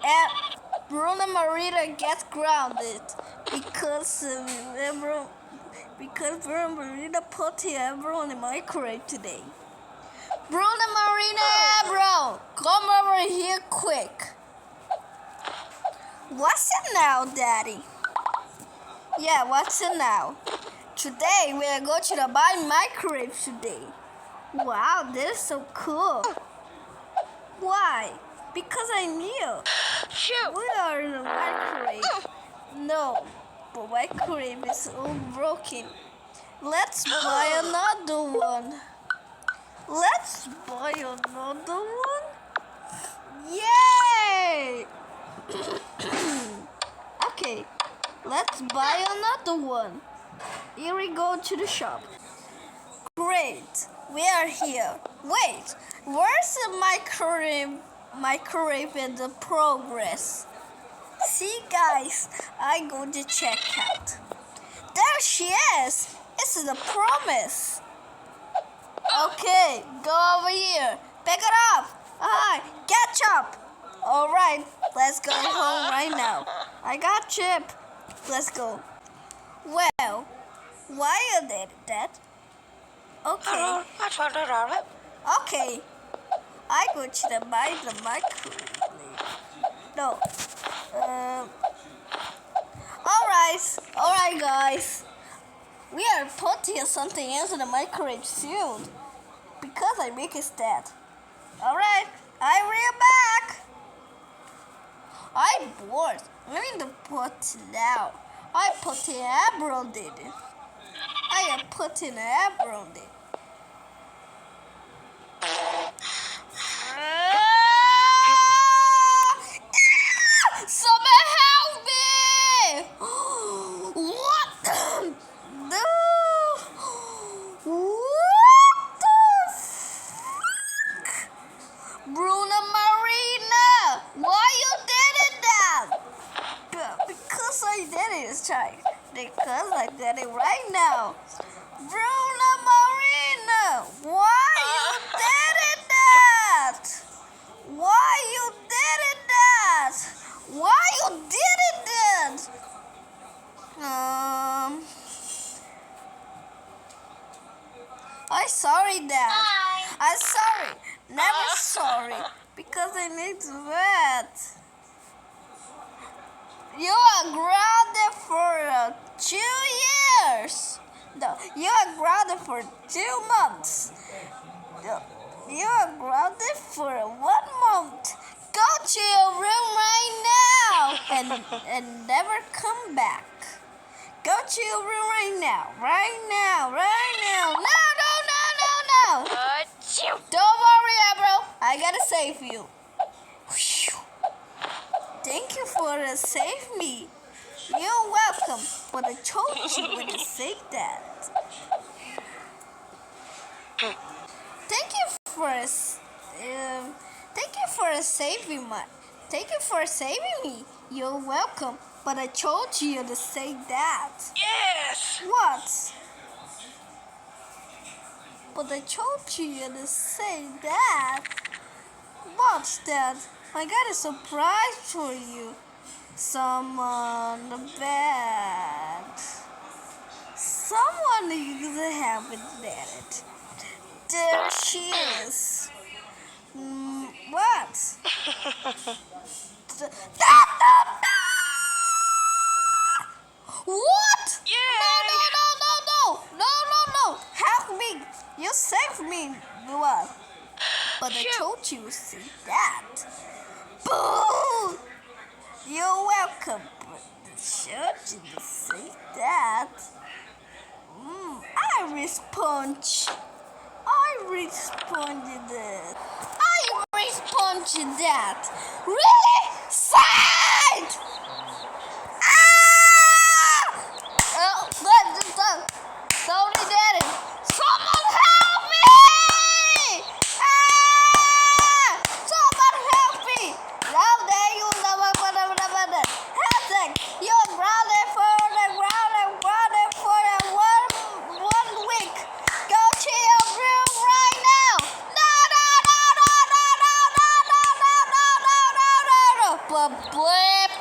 And Bruna Marina gets grounded because Bruna Marina put everyone in the microwave today. Bruna Marina, bro, come over here quick. What's it now, Daddy? Yeah, what's it now? Today we are going to the microwave today. Wow, this is so cool. Why? Because I knew. We are in a microwave. No, but microwave is all broken. Let's buy another one. Let's buy another one. Yay! Okay, let's buy another one. Here we go to the shop. Great, we are here. Wait, where's the microwave in the progress? See guys, I go to check out. There she is. This is a promise. Okay, go over here. Pick it up. Alright, catch up. Alright, let's go home right now. I got Chip. Let's go. Well, why you did that? Okay. Okay. I go to the microwave. No. Alright guys. We are putting something into the microwave soon. Because I make it that. Alright, I will back. I'm bored. Let me put it now. I put in emerald in it. I am putting emerald in it. Someone help me! What? No. What the fuck? Bruna Marina, why you did it that? Because I did it, child. Because I did it right now. Bruna Marina, why you did it that? Why you did it that? Why you did it that? I'm sorry, Dad. I'm sorry. Never sorry. Because I need to vet. You are grounded for 2 years. No, you are grounded for 2 months. No, you are grounded for 1 month. Go to your room right now and never come back. Go to your room right now. Right now. Right now. No. Don't worry, bro. I gotta save you. Thank you for save me. You're welcome. But I told you when to say that. Thank you for saving me. You're welcome. But I told you to say that. Yes. What? But I told you to say that. What's that? I got a surprise for you. Someone bad. Someone you haven't met. There she is. What? What? No. Help me. You saved me. What? But I told you to say that. Boo! You're welcome. But I told you to say that. I responded that. Really? Side! Sorry, Daddy. Someone help me! Someone help me! Now there you you're grounded for one week. Go to your room right now. No. blip, blip.